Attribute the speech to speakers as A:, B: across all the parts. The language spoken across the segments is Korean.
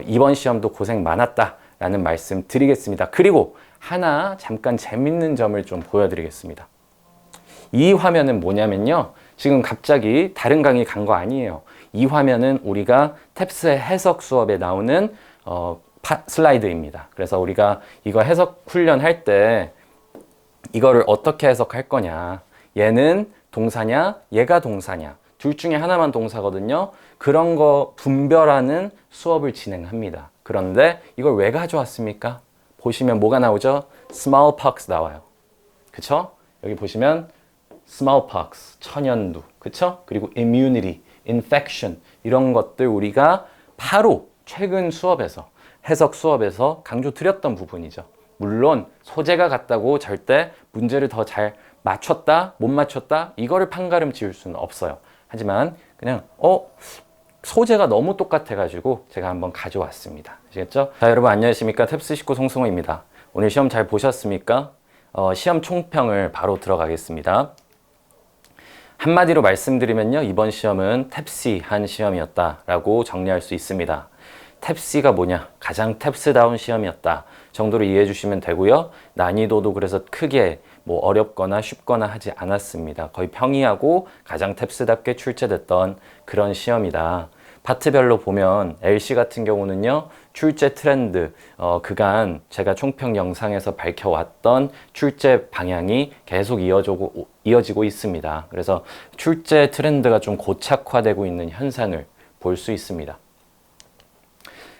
A: 이번 시험도 고생 많았다 라는 말씀 드리겠습니다. 그리고 하나 잠깐 재밌는 점을 좀 보여드리겠습니다. 이 화면은 뭐냐면요, 지금 갑자기 다른 강의 간 거 아니에요. 이 화면은 우리가 탭스의 해석 수업에 나오는 슬라이드입니다. 그래서 우리가 이거 해석 훈련할 때 이거를 어떻게 해석할 거냐, 얘는 동사냐 얘가 동사냐, 둘 중에 하나만 동사거든요. 그런 거 분별하는 수업을 진행합니다. 그런데 이걸 왜 가져왔습니까? 보시면 뭐가 나오죠? smallpox 나와요. 그쵸? 여기 보시면 smallpox, 천연두, 그쵸? 그리고 immunity, infection, 이런 것들 우리가 바로 최근 수업에서, 해석 수업에서 강조 드렸던 부분이죠. 물론 소재가 같다고 절대 문제를 더 잘 맞췄다, 못 맞췄다, 이거를 판가름 지을 수는 없어요. 하지만 그냥 소재가 너무 똑같아가지고 제가 한번 가져왔습니다. 아시겠죠? 자, 여러분 안녕하십니까? 탭스 식구 송승호입니다. 오늘 시험 잘 보셨습니까? 시험 총평을 바로 들어가겠습니다. 한마디로 말씀드리면요, 이번 시험은 탭스한 시험이었다라고 정리할 수 있습니다. 탭스가 뭐냐? 가장 탭스다운 시험이었다 정도로 이해해 주시면 되고요. 난이도도 그래서 크게 뭐 어렵거나 쉽거나 하지 않았습니다. 거의 평이하고 가장 탭스답게 출제됐던 그런 시험이다. 파트별로 보면 LC 같은 경우는요, 출제 트렌드, 그간 제가 총평 영상에서 밝혀왔던 출제 방향이 계속 이어지고 있습니다. 그래서 출제 트렌드가 좀 고착화되고 있는 현상을 볼 수 있습니다.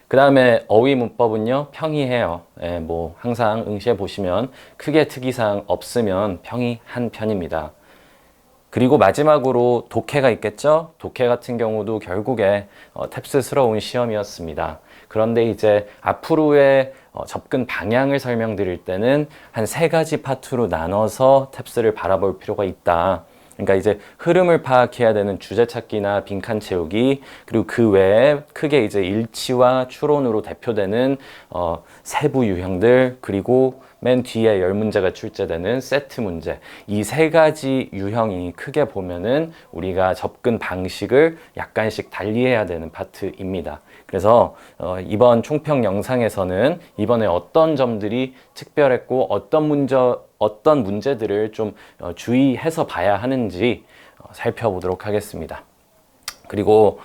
A: 그 다음에 어휘 문법은요, 평이해요. 뭐 항상 응시해 보시면 크게 특이사항 없으면 평이한 편입니다. 그리고 마지막으로 독해가 있겠죠? 독해 같은 경우도 결국에 탭스스러운 시험이었습니다. 그런데 이제 앞으로의 접근 방향을 설명드릴 때는 한 3가지 파트로 나눠서 탭스를 바라볼 필요가 있다. 그러니까 이제 흐름을 파악해야 되는 주제 찾기나 빈칸 채우기, 그리고 그 외에 크게 이제 일치와 추론으로 대표되는 세부 유형들, 그리고 맨 뒤에 10문제가 출제되는 세트 문제, 이 3가지 유형이 크게 보면은 우리가 접근 방식을 약간씩 달리해야 되는 파트입니다. 그래서 이번 총평 영상에서는 이번에 어떤 점들이 특별했고 어떤 문제들을 좀 주의해서 봐야 하는지 살펴보도록 하겠습니다. 그리고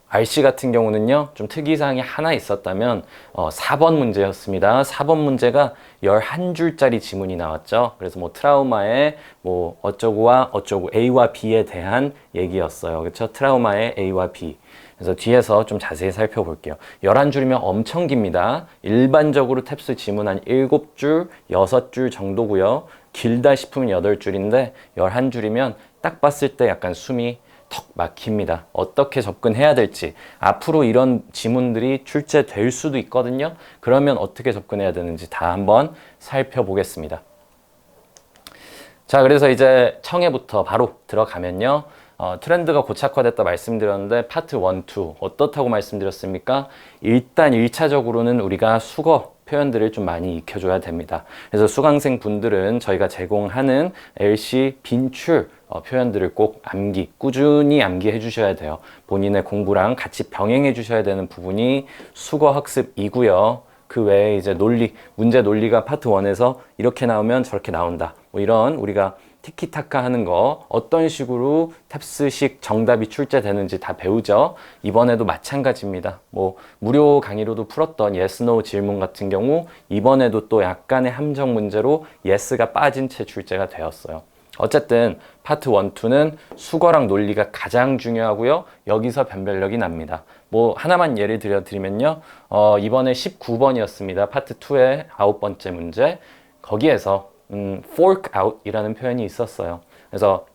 A: RC 같은 경우는요, 좀 특이사항이 하나 있었다면 4번 문제였습니다. 4번 문제가 11줄짜리 지문이 나왔죠. 그래서 뭐 트라우마의 뭐 어쩌고와 어쩌고 A와 B에 대한 얘기였어요. 그렇죠? 트라우마의 A와 B. 그래서 뒤에서 좀 자세히 살펴볼게요. 11줄이면 엄청 깁니다. 일반적으로 탭스 지문 한 7줄, 6줄 정도고요. 길다 싶으면 8줄인데 11줄이면 딱 봤을 때 약간 숨이 턱 막힙니다. 어떻게 접근해야 될지, 앞으로 이런 지문들이 출제될 수도 있거든요. 그러면 어떻게 접근해야 되는지 다 한번 살펴보겠습니다. 자, 그래서 이제 청해부터 바로 들어가면요, 트렌드가 고착화됐다 말씀드렸는데 파트 1, 2 어떻다고 말씀드렸습니까? 일단 1차적으로는 우리가 수거 표현들을 좀 많이 익혀줘야 됩니다. 그래서 수강생 분들은 저희가 제공하는 LC 빈출 표현들을 꼭 꾸준히 암기해 주셔야 돼요. 본인의 공부랑 같이 병행해 주셔야 되는 부분이 수거 학습이고요. 그 외에 이제 문제 논리가 파트 1에서 이렇게 나오면 저렇게 나온다. 뭐 이런 우리가 티키타카 하는 거, 어떤 식으로 탭스식 정답이 출제되는지 다 배우죠. 이번에도 마찬가지입니다. 뭐 무료 강의로도 풀었던 yes, no 질문 같은 경우 이번에도 또 약간의 함정 문제로 yes가 빠진 채 출제가 되었어요. 어쨌든 파트 1, 2는 수거랑 논리가 가장 중요하고요. 여기서 변별력이 납니다. 뭐 하나만 예를 드리면요, 이번에 19번이었습니다. 파트 2의 9번째 문제. 거기에서 fork out 이라는 표현이 있었어요. 그래서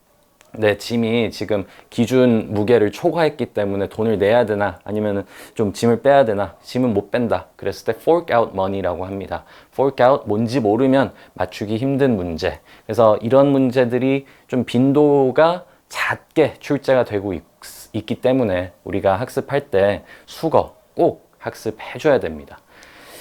A: 내 짐이 지금 기준 무게를 초과했기 때문에 돈을 내야 되나, 아니면 좀 짐을 빼야 되나, 짐은 못 뺀다 그랬을 때 fork out money라고 합니다. fork out 뭔지 모르면 맞추기 힘든 문제. 그래서 이런 문제들이 좀 빈도가 작게 출제가 되고 있기 때문에 우리가 학습할 때 수거 꼭 학습해 줘야 됩니다.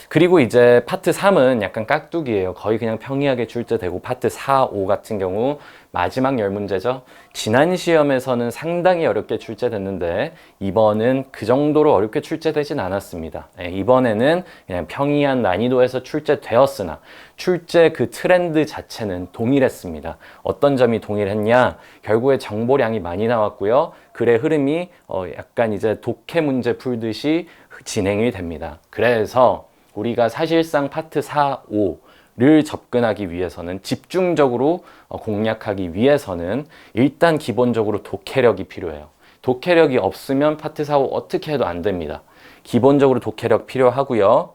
A: 그리고 이제 파트 3은 약간 깍두기예요. 거의 그냥 평이하게 출제되고 파트 4, 5 같은 경우 마지막 10문제죠. 지난 시험에서는 상당히 어렵게 출제됐는데 이번은 그 정도로 어렵게 출제되진 않았습니다. 이번에는 그냥 평이한 난이도에서 출제되었으나 출제 그 트렌드 자체는 동일했습니다. 어떤 점이 동일했냐? 결국에 정보량이 많이 나왔고요. 글의 흐름이 약간 이제 독해 문제 풀듯이 진행이 됩니다. 그래서 우리가 사실상 파트 4, 5를 접근하기 위해서는 집중적으로 공략하기 위해서는 일단 기본적으로 독해력이 필요해요. 독해력이 없으면 파트 4, 5 어떻게 해도 안 됩니다. 기본적으로 독해력 필요하고요.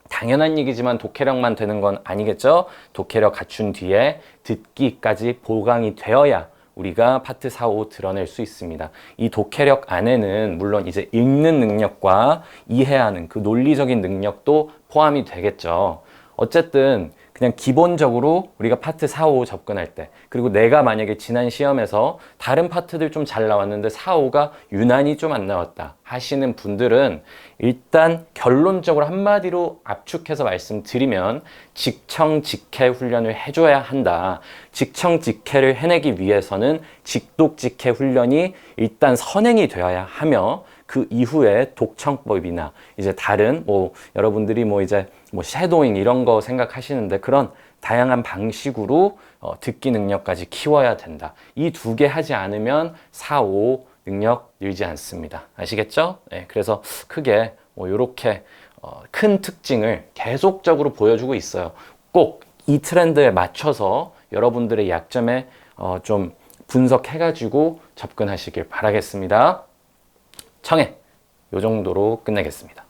A: 당연한 얘기지만 독해력만 되는 건 아니겠죠? 독해력 갖춘 뒤에 듣기까지 보강이 되어야 우리가 파트 4, 5 드러낼 수 있습니다. 이 독해력 안에는 물론 이제 읽는 능력과 이해하는 그 논리적인 능력도 포함이 되겠죠. 어쨌든 그냥 기본적으로 우리가 파트 4, 5 접근할 때 그리고 내가 만약에 지난 시험에서 다른 파트들 좀 잘 나왔는데 4, 5가 유난히 좀 안 나왔다 하시는 분들은 일단 결론적으로 한마디로 압축해서 말씀드리면 직청직해 훈련을 해줘야 한다. 직청직해를 해내기 위해서는 직독직해 훈련이 일단 선행이 되어야 하며 그 이후에 독청법이나 이제 다른 여러분들이 이제 섀도잉 이런 거 생각하시는데 그런 다양한 방식으로 듣기 능력까지 키워야 된다. 이 두 개 하지 않으면 4, 5 능력 늘지 않습니다. 아시겠죠? 네, 그래서 크게 이렇게 큰 특징을 계속적으로 보여주고 있어요. 꼭 이 트렌드에 맞춰서 여러분들의 약점에 좀 분석해가지고 접근하시길 바라겠습니다. 청해 요 정도로 끝내겠습니다.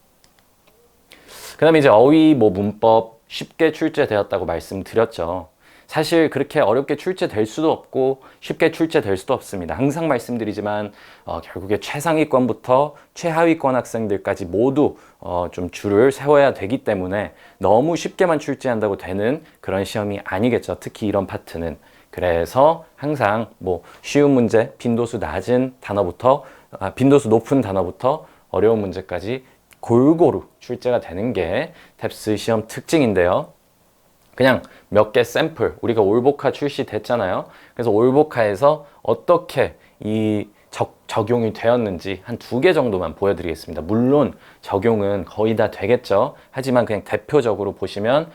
A: 그 다음에 이제 어휘 문법 쉽게 출제되었다고 말씀드렸죠. 사실 그렇게 어렵게 출제될 수도 없고 쉽게 출제될 수도 없습니다. 항상 말씀드리지만 결국에 최상위권부터 최하위권 학생들까지 모두 좀 줄을 세워야 되기 때문에 너무 쉽게만 출제한다고 되는 그런 시험이 아니겠죠. 특히 이런 파트는. 그래서 항상 쉬운 문제, 빈도수 낮은 단어부터 빈도수 높은 단어부터 어려운 문제까지 골고루 출제가 되는 게 탭스 시험 특징인데요. 그냥 몇 개 샘플, 우리가 올보카 출시됐잖아요. 그래서 올보카에서 어떻게 이 적용이 되었는지 한 2개 정도만 보여드리겠습니다. 물론 적용은 거의 다 되겠죠. 하지만 그냥 대표적으로 보시면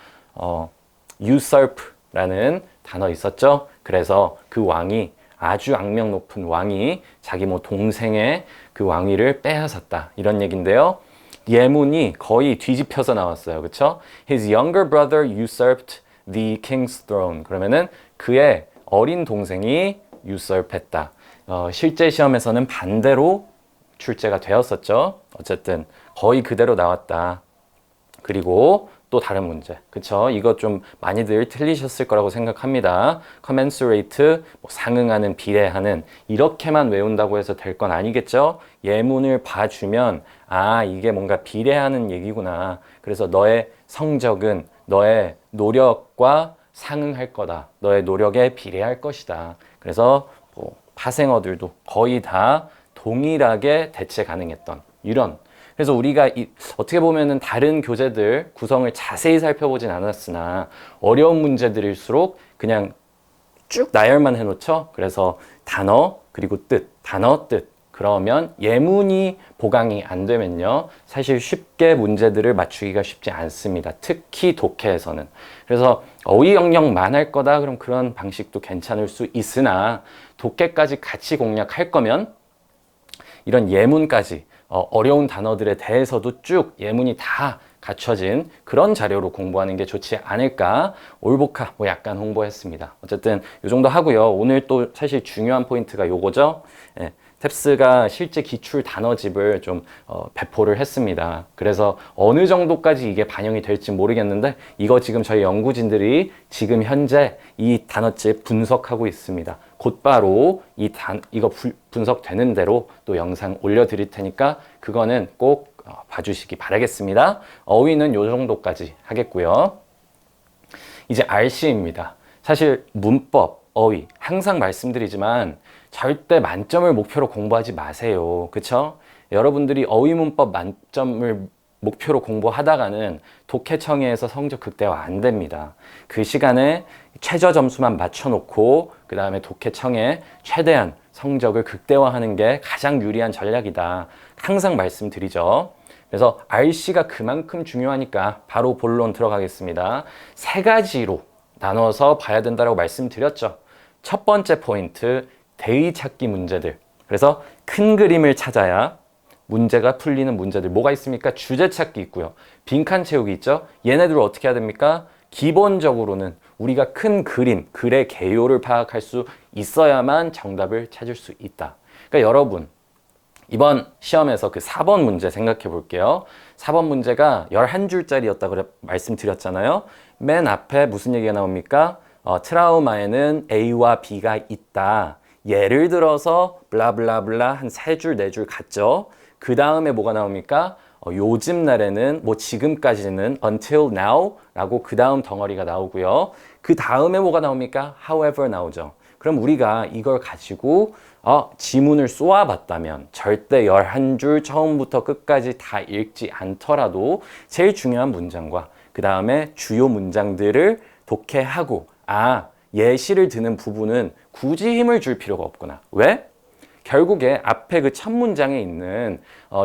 A: usurp라는 단어 있었죠. 그래서 그 왕이 아주 악명 높은 왕이 자기 동생의 그 왕위를 빼앗았다 이런 얘기인데요. 예문이 거의 뒤집혀서 나왔어요. 그쵸? His younger brother usurped the king's throne. 그러면은 그의 어린 동생이 usurp했다. 실제 시험에서는 반대로 출제가 되었었죠. 어쨌든 거의 그대로 나왔다. 그리고 또 다른 문제. 그쵸? 이거 좀 많이들 틀리셨을 거라고 생각합니다. commensurate, 상응하는, 비례하는 이렇게만 외운다고 해서 될 건 아니겠죠? 예문을 봐주면 이게 뭔가 비례하는 얘기구나. 그래서 너의 성적은 너의 노력과 상응할 거다. 너의 노력에 비례할 것이다. 그래서 파생어들도 거의 다 동일하게 대체 가능했던 이런. 그래서 우리가 어떻게 보면은 다른 교재들 구성을 자세히 살펴보진 않았으나 어려운 문제들일수록 그냥 쭉 나열만 해놓죠. 그래서 단어 그리고 뜻, 단어 뜻. 그러면 예문이 보강이 안 되면요. 사실 쉽게 문제들을 맞추기가 쉽지 않습니다. 특히 독해에서는. 그래서 어휘 영역만 할 거다. 그럼 그런 방식도 괜찮을 수 있으나 독해까지 같이 공략할 거면 이런 예문까지 어려운 단어들에 대해서도 쭉 예문이 다 갖춰진 그런 자료로 공부하는 게 좋지 않을까. 올보카 약간 홍보했습니다. 어쨌든 이 정도 하고요. 오늘 또 사실 중요한 포인트가 요거죠. 탭스가 실제 기출 단어집을 좀 배포를 했습니다. 그래서 어느 정도까지 이게 반영이 될지 모르겠는데 이거 지금 저희 연구진들이 지금 현재 이 단어집 분석하고 있습니다. 곧바로 이거 분석되는 대로 또 영상 올려드릴 테니까 그거는 꼭 봐주시기 바라겠습니다. 어휘는 요 정도까지 하겠고요. 이제 RC입니다. 사실 문법, 어휘 항상 말씀드리지만 절대 만점을 목표로 공부하지 마세요. 그쵸? 여러분들이 어휘 문법 만점을 목표로 공부하다가는 독해청에서 성적 극대화 안 됩니다. 그 시간에 최저 점수만 맞춰놓고 그 다음에 독해청에 최대한 성적을 극대화하는 게 가장 유리한 전략이다. 항상 말씀드리죠. 그래서 RC가 그만큼 중요하니까 바로 본론 들어가겠습니다. 세 가지로 나눠서 봐야 된다고 말씀드렸죠. 첫 번째 포인트, 대의 찾기 문제들. 그래서 큰 그림을 찾아야 문제가 풀리는 문제들. 뭐가 있습니까? 주제 찾기 있고요. 빈칸 채우기 있죠? 얘네들을 어떻게 해야 됩니까? 기본적으로는 우리가 큰 그림, 글의 개요를 파악할 수 있어야만 정답을 찾을 수 있다. 그러니까 여러분, 이번 시험에서 그 4번 문제 생각해 볼게요. 4번 문제가 11줄짜리였다고 말씀드렸잖아요. 맨 앞에 무슨 얘기가 나옵니까? 트라우마에는 A와 B가 있다. 예를 들어서 블라블라블라 한 3줄, 4줄 같죠? 그 다음에 뭐가 나옵니까? 요즘 날에는 뭐 지금까지는 until now 라고 그 다음 덩어리가 나오고요. 그 다음에 뭐가 나옵니까? however 나오죠. 그럼 우리가 이걸 가지고 지문을 쏘아봤다면 절대 11줄 처음부터 끝까지 다 읽지 않더라도 제일 중요한 문장과 그 다음에 주요 문장들을 독해하고 예시를 드는 부분은 굳이 힘을 줄 필요가 없구나. 왜? 결국에 앞에 그 첫 문장에 있는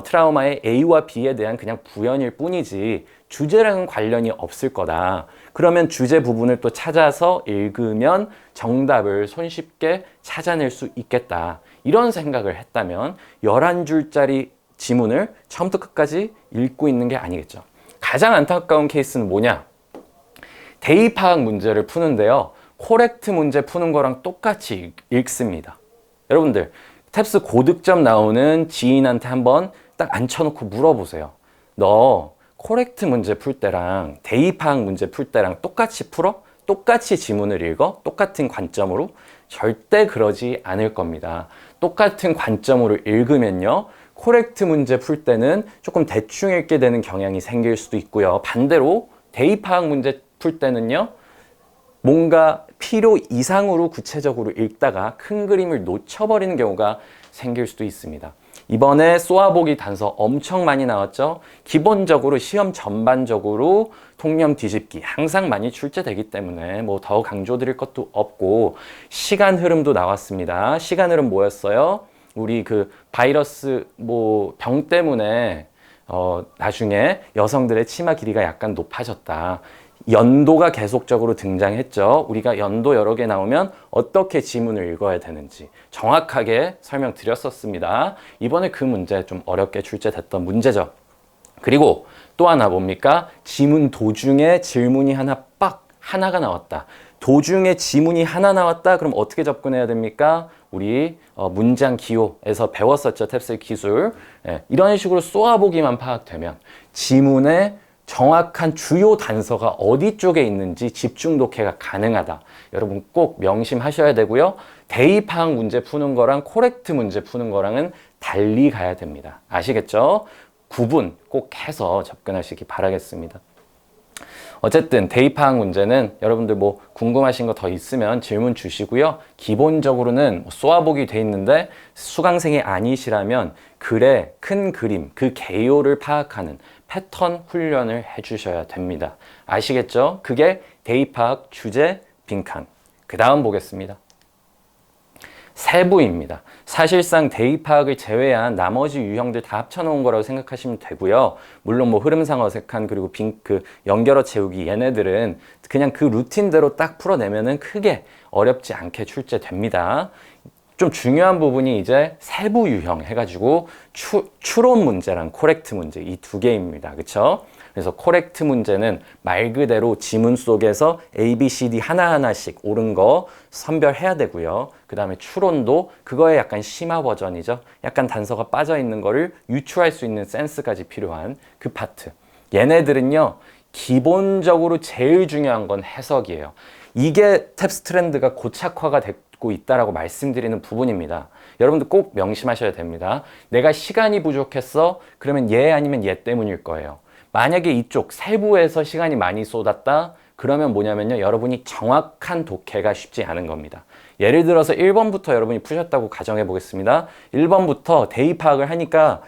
A: 트라우마의 A와 B에 대한 그냥 부연일 뿐이지 주제랑은 관련이 없을 거다. 그러면 주제 부분을 또 찾아서 읽으면 정답을 손쉽게 찾아낼 수 있겠다. 이런 생각을 했다면 11줄짜리 지문을 처음부터 끝까지 읽고 있는 게 아니겠죠. 가장 안타까운 케이스는 뭐냐? 대의 파악 문제를 푸는데요. 코렉트 문제 푸는 거랑 똑같이 읽습니다. 여러분들 탭스 고득점 나오는 지인한테 한번 딱 앉혀놓고 물어보세요. 너 코렉트 문제 풀 때랑 대의 파악 문제 풀 때랑 똑같이 풀어? 똑같이 지문을 읽어? 똑같은 관점으로? 절대 그러지 않을 겁니다. 똑같은 관점으로 읽으면요. 코렉트 문제 풀 때는 조금 대충 읽게 되는 경향이 생길 수도 있고요. 반대로 대의 파악 문제 풀 때는요. 뭔가 필요 이상으로 구체적으로 읽다가 큰 그림을 놓쳐버리는 경우가 생길 수도 있습니다. 이번에 쏘아보기 단서 엄청 많이 나왔죠? 기본적으로 시험 전반적으로 통념 뒤집기 항상 많이 출제되기 때문에 뭐 더 강조드릴 것도 없고 시간 흐름도 나왔습니다. 시간 흐름 뭐였어요? 우리 그 바이러스 병 때문에 나중에 여성들의 치마 길이가 약간 높아졌다. 연도가 계속적으로 등장했죠. 우리가 연도 여러 개 나오면 어떻게 지문을 읽어야 되는지 정확하게 설명드렸었습니다. 이번에 그 문제 좀 어렵게 출제됐던 문제죠. 그리고 또 하나 뭡니까? 지문 도중에 질문이 하나가 나왔다. 도중에 지문이 하나 나왔다. 그럼 어떻게 접근해야 됩니까? 우리 문장 기호에서 배웠었죠. 탭스 기술. 이런 식으로 쏘아보기만 파악되면 지문에 정확한 주요 단서가 어디 쪽에 있는지 집중 독해가 가능하다. 여러분 꼭 명심하셔야 되고요. 대의 파악 문제 푸는 거랑 코렉트 문제 푸는 거랑은 달리 가야 됩니다. 아시겠죠? 구분 꼭 해서 접근하시기 바라겠습니다. 어쨌든 대의 파악 문제는 여러분들 궁금하신 거 더 있으면 질문 주시고요. 기본적으로는 쏘아보기 돼 있는데 수강생이 아니시라면 글의 큰 그림, 그 개요를 파악하는 패턴 훈련을 해주셔야 됩니다. 아시겠죠? 그게 대의 파악 주제 빈칸. 그 다음 보겠습니다. 세부입니다. 사실상 대의 파악을 제외한 나머지 유형들 다 합쳐놓은 거라고 생각하시면 되고요. 물론 흐름상 어색한 그리고 연결어 채우기 얘네들은 그냥 그 루틴대로 딱 풀어내면은 크게 어렵지 않게 출제됩니다. 좀 중요한 부분이 이제 세부 유형 해가지고 추론 문제랑 코렉트 문제 이 두 개입니다. 그쵸? 그래서 코렉트 문제는 말 그대로 지문 속에서 A, B, C, D 하나하나씩 옳은 거 선별해야 되고요. 그 다음에 추론도 그거의 약간 심화 버전이죠. 약간 단서가 빠져 있는 거를 유추할 수 있는 센스까지 필요한 그 파트. 얘네들은요. 기본적으로 제일 중요한 건 해석이에요. 이게 탭스 트렌드가 고착화가 되고 있다라고 말씀드리는 부분입니다. 여러분들 꼭 명심하셔야 됩니다. 내가 시간이 부족했어? 그러면 얘 아니면 얘 때문일 거예요. 만약에 이쪽 세부에서 시간이 많이 쏟았다? 그러면 뭐냐면요, 여러분이 정확한 독해가 쉽지 않은 겁니다. 예를 들어서 1번부터 여러분이 푸셨다고 가정해 보겠습니다. 1번부터 대입 파악을 하니까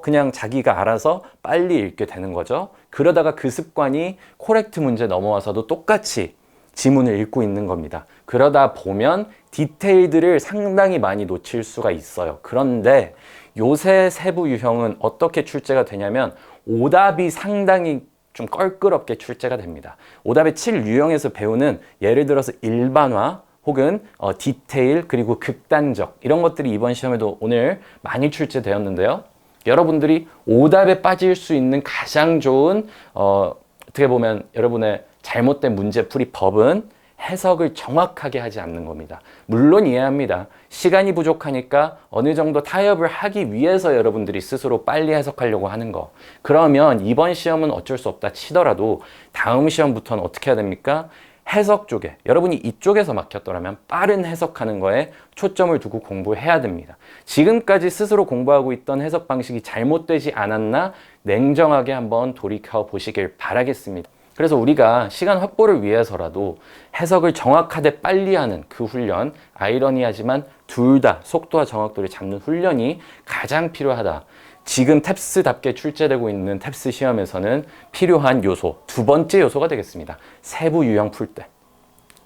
A: 그냥 자기가 알아서 빨리 읽게 되는 거죠. 그러다가 그 습관이 코렉트 문제 넘어와서도 똑같이 지문을 읽고 있는 겁니다. 그러다 보면 디테일들을 상당히 많이 놓칠 수가 있어요. 그런데 요새 세부 유형은 어떻게 출제가 되냐면 오답이 상당히 좀 껄끄럽게 출제가 됩니다. 오답의 7유형에서 배우는 예를 들어서 일반화 혹은 디테일 그리고 극단적 이런 것들이 이번 시험에도 오늘 많이 출제되었는데요. 여러분들이 오답에 빠질 수 있는 가장 좋은 어떻게 보면 여러분의 잘못된 문제풀이 법은 해석을 정확하게 하지 않는 겁니다. 물론 이해합니다. 시간이 부족하니까 어느 정도 타협을 하기 위해서 여러분들이 스스로 빨리 해석하려고 하는 거. 그러면 이번 시험은 어쩔 수 없다 치더라도 다음 시험부터는 어떻게 해야 됩니까? 해석 쪽에, 여러분이 이쪽에서 막혔더라면 빠른 해석하는 거에 초점을 두고 공부해야 됩니다. 지금까지 스스로 공부하고 있던 해석 방식이 잘못되지 않았나 냉정하게 한번 돌이켜 보시길 바라겠습니다. 그래서 우리가 시간 확보를 위해서라도 해석을 정확하게 빨리 하는 그 훈련, 아이러니하지만 둘 다 속도와 정확도를 잡는 훈련이 가장 필요하다. 지금 탭스답게 출제되고 있는 탭스 시험에서는 필요한 요소, 두 번째 요소가 되겠습니다. 세부 유형 풀 때.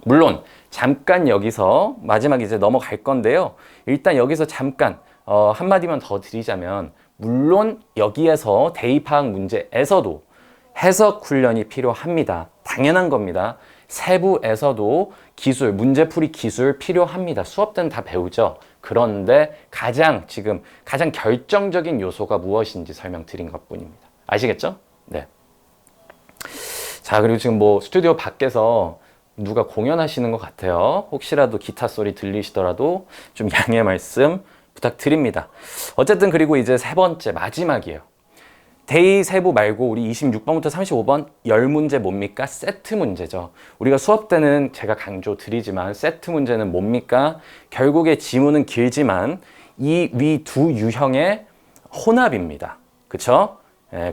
A: 물론 잠깐 여기서 마지막 이제 넘어갈 건데요. 일단 여기서 잠깐 한마디만 더 드리자면, 물론 여기에서 대입파악 문제에서도 해석 훈련이 필요합니다. 당연한 겁니다. 세부에서도 기술, 문제풀이 기술 필요합니다. 수업 때는 다 배우죠. 그런데 가장 결정적인 요소가 무엇인지 설명드린 것뿐입니다. 아시겠죠? 네. 자, 그리고 지금 뭐 스튜디오 밖에서 누가 공연하시는 것 같아요. 혹시라도 기타 소리 들리시더라도 좀 양해 말씀 부탁드립니다. 어쨌든 그리고 이제 세 번째 마지막이에요. 데이 세부 말고 우리 26번부터 35번 10문제 뭡니까? 세트 문제죠. 우리가 수업 때는 제가 강조 드리지만 세트 문제는 뭡니까? 결국에 지문은 길지만 이 위 두 유형의 혼합입니다. 그쵸?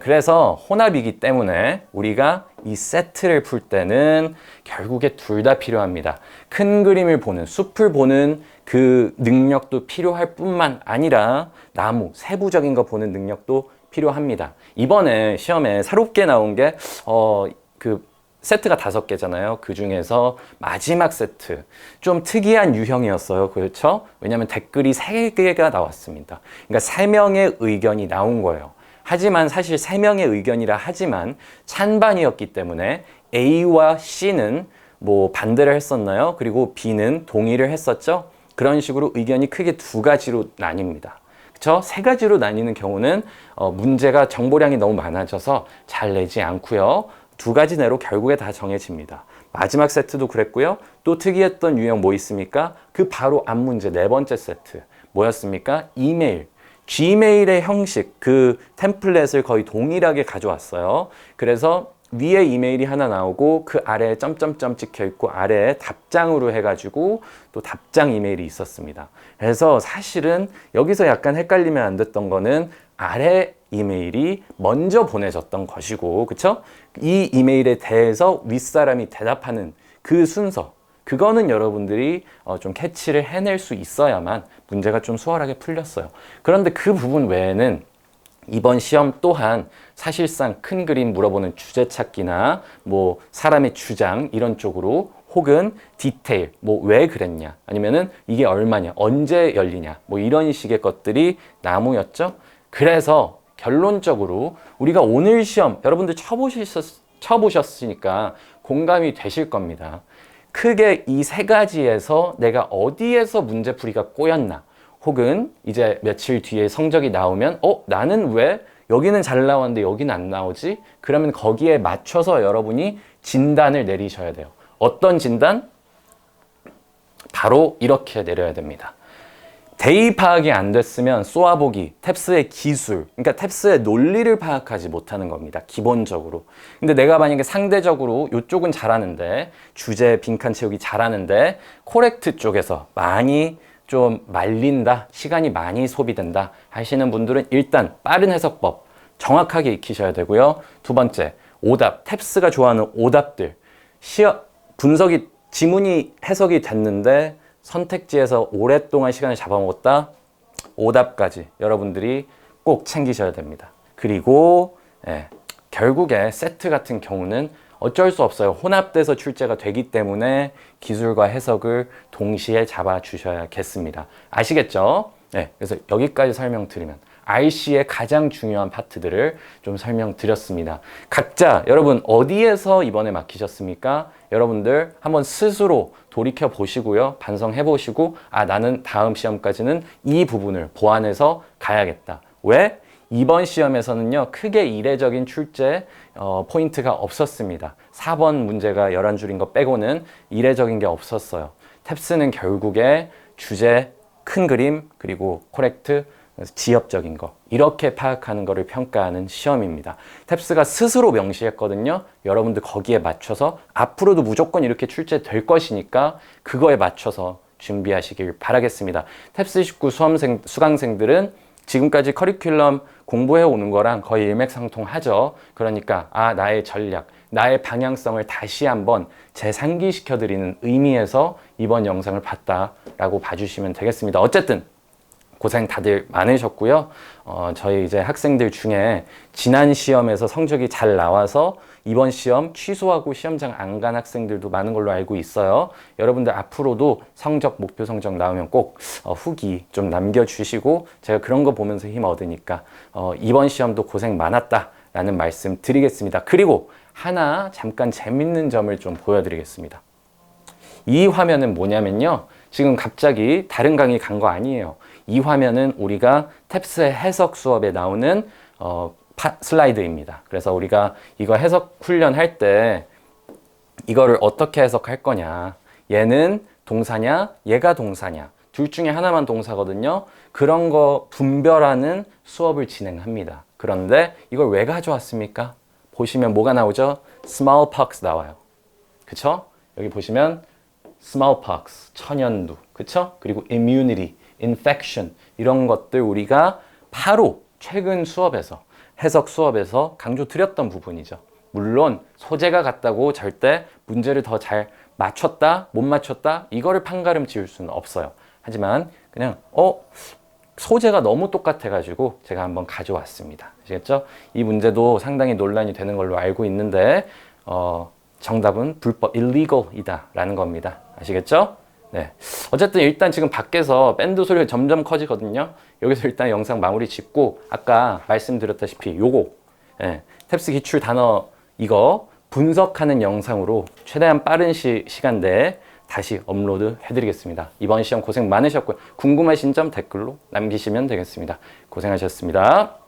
A: 그래서 혼합이기 때문에 우리가 이 세트를 풀 때는 결국에 둘 다 필요합니다. 큰 그림을 보는, 숲을 보는 그 능력도 필요할 뿐만 아니라 나무, 세부적인 거 보는 능력도 필요합니다. 이번에 시험에 새롭게 나온 게 세트가 5개잖아요. 그 중에서 마지막 세트 좀 특이한 유형이었어요. 그렇죠? 왜냐하면 댓글이 3개가 나왔습니다. 그러니까 3명의 의견이 나온 거예요. 하지만 사실 3명의 의견이라 하지만 찬반이었기 때문에 A와 C는 뭐 반대를 했었나요? 그리고 B는 동의를 했었죠. 그런 식으로 의견이 크게 2가지로 나뉩니다. 그쵸? 3가지로 나뉘는 경우는 문제가 정보량이 너무 많아져서 잘 내지 않고요. 2가지 내로 결국에 다 정해집니다. 마지막 세트도 그랬고요. 또 특이했던 유형 뭐 있습니까? 그 바로 앞 문제 4번째 세트 뭐였습니까? 이메일. Gmail의 형식, 그 템플릿을 거의 동일하게 가져왔어요. 그래서 위에 이메일이 하나 나오고 그 아래에 점점점 찍혀 있고 아래에 답장으로 해가지고 또 답장 이메일이 있었습니다. 그래서 사실은 여기서 약간 헷갈리면 안 됐던 거는 아래 이메일이 먼저 보내졌던 것이고, 그쵸? 이 이메일에 대해서 윗사람이 대답하는 그 순서, 그거는 여러분들이 좀 캐치를 해낼 수 있어야만 문제가 좀 수월하게 풀렸어요. 그런데 그 부분 외에는 이번 시험 또한 사실상 큰 그림 물어보는 주제 찾기나 뭐 사람의 주장 이런 쪽으로 혹은 디테일, 뭐 왜 그랬냐, 아니면은 이게 얼마냐, 언제 열리냐, 뭐 이런 식의 것들이 나무였죠. 그래서 결론적으로 우리가 오늘 시험 여러분들 쳐보셨으니까 공감이 되실 겁니다. 크게 이 3가지에서 내가 어디에서 문제풀이가 꼬였나, 혹은 이제 며칠 뒤에 성적이 나오면 나는 왜 여기는 잘 나왔는데 여기는 안 나오지? 그러면 거기에 맞춰서 여러분이 진단을 내리셔야 돼요. 어떤 진단? 바로 이렇게 내려야 됩니다. 대입 파악이 안 됐으면 쏘아보기, 탭스의 기술, 그러니까 탭스의 논리를 파악하지 못하는 겁니다. 기본적으로. 근데 내가 만약에 상대적으로 이쪽은 잘하는데, 주제 빈칸 채우기 잘하는데 코렉트 쪽에서 많이 좀 말린다, 시간이 많이 소비된다 하시는 분들은 일단 빠른 해석법 정확하게 익히셔야 되고요. 2번째, 오답, 탭스가 좋아하는 오답들, 시험 분석이 지문이 해석이 됐는데 선택지에서 오랫동안 시간을 잡아먹었다. 오답까지 여러분들이 꼭 챙기셔야 됩니다. 그리고 결국에 세트 같은 경우는 어쩔 수 없어요. 혼합돼서 출제가 되기 때문에 기술과 해석을 동시에 잡아주셔야겠습니다. 아시겠죠? 그래서 여기까지 설명드리면 RC의 가장 중요한 파트들을 좀 설명드렸습니다. 각자 여러분 어디에서 이번에 막히셨습니까? 여러분들 한번 스스로 돌이켜 보시고요. 반성해 보시고 나는 다음 시험까지는 이 부분을 보완해서 가야겠다. 왜? 이번 시험에서는요. 크게 이례적인 출제 포인트가 없었습니다. 4번 문제가 11줄인 거 빼고는 이례적인 게 없었어요. 탭스는 결국에 주제, 큰 그림, 그리고 코렉트, 지엽적인 거 이렇게 파악하는 거를 평가하는 시험입니다. 탭스가 스스로 명시했거든요. 여러분들 거기에 맞춰서 앞으로도 무조건 이렇게 출제될 것이니까 그거에 맞춰서 준비하시길 바라겠습니다. 탭스 19 수강생들은 지금까지 커리큘럼 공부해 오는 거랑 거의 일맥상통하죠. 그러니까 나의 전략, 나의 방향성을 다시 한번 재상기시켜 드리는 의미에서 이번 영상을 봤다라고 봐주시면 되겠습니다. 어쨌든 고생 다들 많으셨고요. 저희 이제 학생들 중에 지난 시험에서 성적이 잘 나와서 이번 시험 취소하고 시험장 안 간 학생들도 많은 걸로 알고 있어요. 여러분들 앞으로도 목표 성적 나오면 꼭 후기 좀 남겨주시고 제가 그런 거 보면서 힘 얻으니까 이번 시험도 고생 많았다라는 말씀 드리겠습니다. 그리고 하나 잠깐 재밌는 점을 좀 보여드리겠습니다. 이 화면은 뭐냐면요. 지금 갑자기 다른 강의 간 거 아니에요. 이 화면은 우리가 탭스의 해석 수업에 나오는 슬라이드입니다. 그래서 우리가 이거 해석 훈련할 때 이거를 어떻게 해석할 거냐. 얘는 동사냐, 얘가 동사냐. 둘 중에 하나만 동사거든요. 그런 거 분별하는 수업을 진행합니다. 그런데 이걸 왜 가져왔습니까? 보시면 뭐가 나오죠? smallpox 나와요. 그쵸? 여기 보시면 smallpox, 천연두, 그쵸? 그리고 immunity, infection 이런 것들 우리가 바로 최근 수업에서 해석 수업에서 강조드렸던 부분이죠. 물론 소재가 같다고 절대 문제를 더 잘 맞췄다, 못 맞췄다 이거를 판가름 지을 수는 없어요. 하지만 그냥 소재가 너무 똑같아가지고 제가 한번 가져왔습니다. 아시겠죠? 이 문제도 상당히 논란이 되는 걸로 알고 있는데 정답은 불법, illegal이다 라는 겁니다. 아시겠죠? 네. 어쨌든 일단 지금 밖에서 밴드 소리가 점점 커지거든요. 여기서 일단 영상 마무리 짓고 아까 말씀드렸다시피 요거 탭스 기출 단어 이거 분석하는 영상으로 최대한 빠른 시간 내에 다시 업로드 해드리겠습니다. 이번 시험 고생 많으셨고요. 궁금하신 점 댓글로 남기시면 되겠습니다. 고생하셨습니다.